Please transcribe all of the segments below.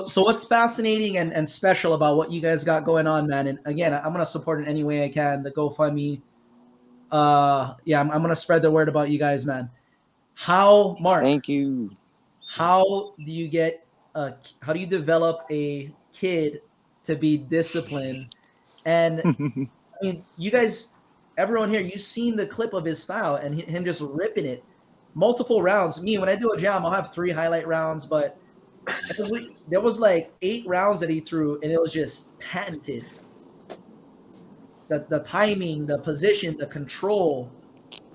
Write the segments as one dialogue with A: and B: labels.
A: So what's fascinating and special about what you guys got going on, man? And again, I'm gonna support in any way I can. The GoFundMe. Yeah, I'm gonna spread the word about you guys, man. How, Mark?
B: Thank you.
A: How do you get? How do you develop a kid to be disciplined? And I mean, you guys, everyone here, you've seen the clip of his style and him just ripping it, multiple rounds. Me, when I do a jam, I'll have 3 highlight rounds, but there was like 8 rounds that he threw, and it was just patented. The timing, the position, the control,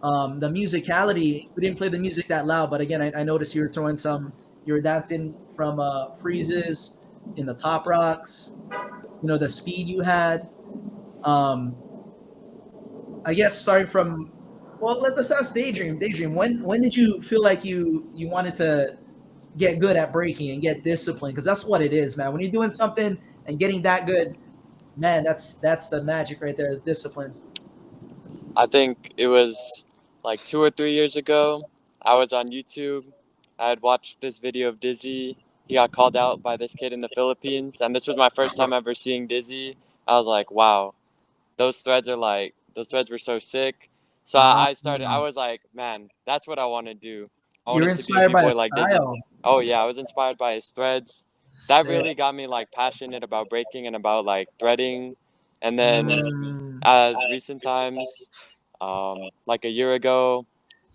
A: the musicality. We didn't play the music that loud, but again, I noticed you were throwing some. You were dancing from freezes in the top rocks. You know the speed you had. Um, I guess starting from, well, let's ask Daydream. Daydream, when did you feel like you wanted to get good at breaking and get disciplined? Because that's what it is, man. When you're doing something and getting that good, man, that's the magic right there, the discipline.
C: I think it was like 2 or 3 years ago. I was on YouTube. I had watched this video of Dizzy. He got called out by this kid in the Philippines, and this was my first time ever seeing Dizzy. I was like, wow, those threads were so sick. So I started. I was like, man, that's what I want to do. I
A: You're
C: wanted to be a
A: inspired by
C: b-boy
A: his
C: like Dizzy.
A: style.
C: Oh yeah, I was inspired by his threads. That
A: Sick.
C: really got me like passionate about breaking and about like threading. And then
A: Mm.
C: as recent times, like a year ago,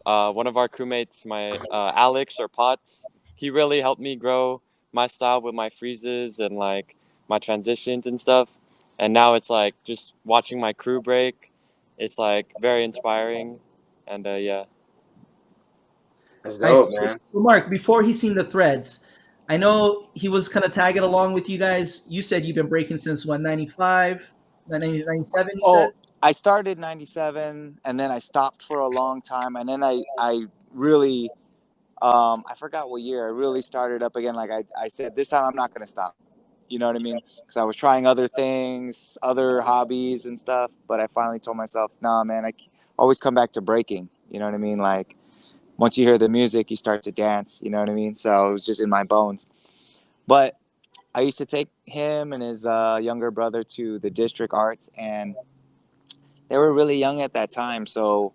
C: one of our crewmates, my Alex or Potts, he really helped me grow my style with my freezes and like my transitions and stuff. And now it's like just watching my crew break. It's like very inspiring, and yeah.
D: That's
A: Nice.
D: dope, man.
A: So, Mark, before he seen the threads, I know he was kind of tagging along with you guys. You said you've been breaking since what, 95, 97, you said?
B: Oh, I started 97 and then I stopped for a long time. And then I really, I forgot what year I really started up again. Like I said, this time I'm not going to stop. You know what I mean? Because I was trying other things, other hobbies and stuff. But I finally told myself, nah, man, always come back to breaking. You know what I mean? Like once you hear the music, you start to dance. You know what I mean? So it was just in my bones. But I used to take him and his younger brother to the district arts, and they were really young at that time, so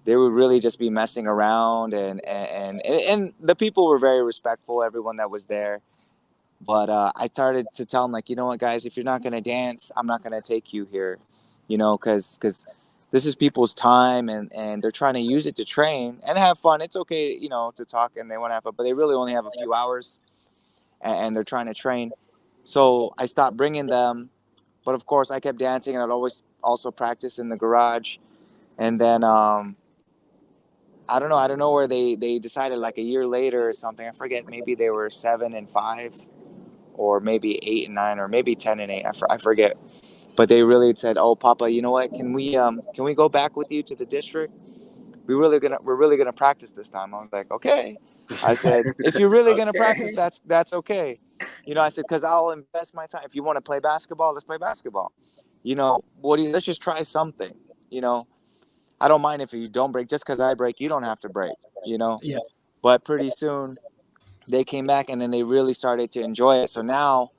B: they would really just be messing around, and the people were very respectful, everyone that was there. But I started to tell them, like, you know what, guys, if you're not going to dance, I'm not going to take you here, because this is people's time, and they're trying to use it to train and have fun. It's okay, to talk, and they want to have fun, but they really only have a few hours, and they're trying to train. So I stopped bringing them, but of course I kept dancing, and I'd always also practice in the garage. And then I don't know where they decided, like a year later or something. I forget, maybe they were 7 and 5, or maybe 8 and 9, or maybe 10 and 8. I forget. But they really said, "Oh, Papa, you know what? Can we go back with you to the district? We're really gonna practice this time." I was like, "Okay." I said, "If you're really gonna practice,
D: Okay.
B: that's okay." I said, "Because I'll invest my time. If you want to play basketball, let's play basketball. Let's just try something. You know, I don't mind if you don't break. Just because I break, you don't have to break. You know."
A: Yeah.
B: But pretty soon they came back, and then they really started to enjoy it. So now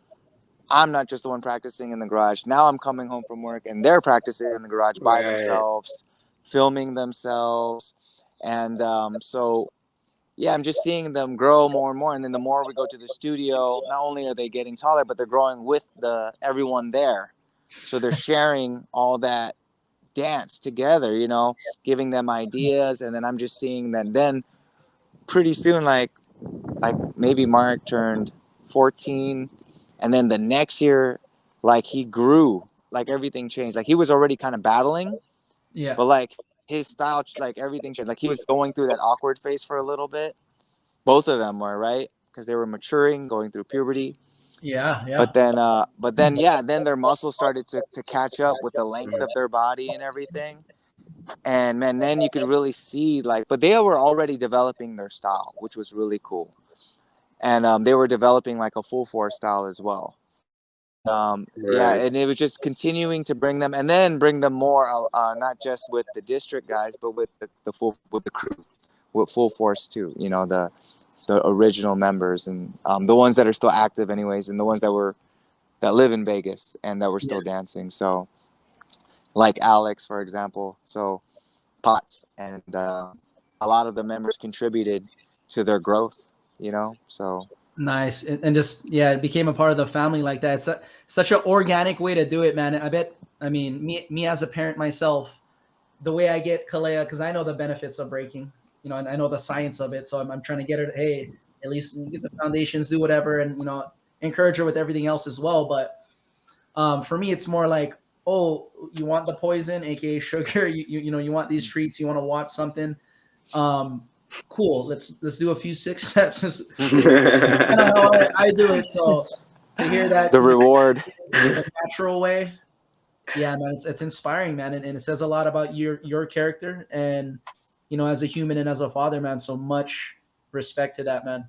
B: I'm not just the one practicing in the garage. Now I'm coming home from work, and they're practicing in the garage by
D: Right.
B: themselves, filming themselves. And so, yeah, I'm just seeing them grow more and more. And then the more we go to the studio, not only are they getting taller, but they're growing with everyone there. So they're sharing all that dance together, giving them ideas. And then I'm just seeing that then pretty soon, like maybe Mark turned 14, and then the next year, like, he grew, like everything changed. Like he was already kind of battling,
A: Yeah.
B: but like his style, like everything changed. Like he was going through that awkward phase for a little bit. Both of them were, right, because they were maturing, going through puberty.
A: Yeah. Yeah.
B: But then, yeah, then their muscles started to catch up with the length of their body and everything. And man, then you could really see, like, but they were already developing their style, which was really cool. And they were developing like a full force style as well. Yeah,
D: Right.
B: and it was just continuing to bring them, and then bring them more, not just with the district guys, but with the crew, with full force too. the original members, and the ones that are still active anyways, and the ones that live in Vegas and that were still dancing. So like Alex, for example, so Potts, and a lot of the members contributed to their growth, you know. So
A: Nice. And just, yeah, it became a part of the family like that. It's such an organic way to do it, man. I mean, me as a parent myself, the way I get Kalea, because I know the benefits of breaking, you know, and I know the science of it. So I'm trying to get her, hey, at least get the foundations, do whatever, and, you know, encourage her with everything else as well. But for me, it's more like, oh, you want the poison, aka sugar, you know, you want these treats, you want to watch something. Cool. Let's do a few 6 steps. It's kind of how I do it. So to hear that
B: the reward,
A: the natural way, yeah, man, it's inspiring, man, and it says a lot about your character and, you know, as a human and as a father, man. So much respect to that, man.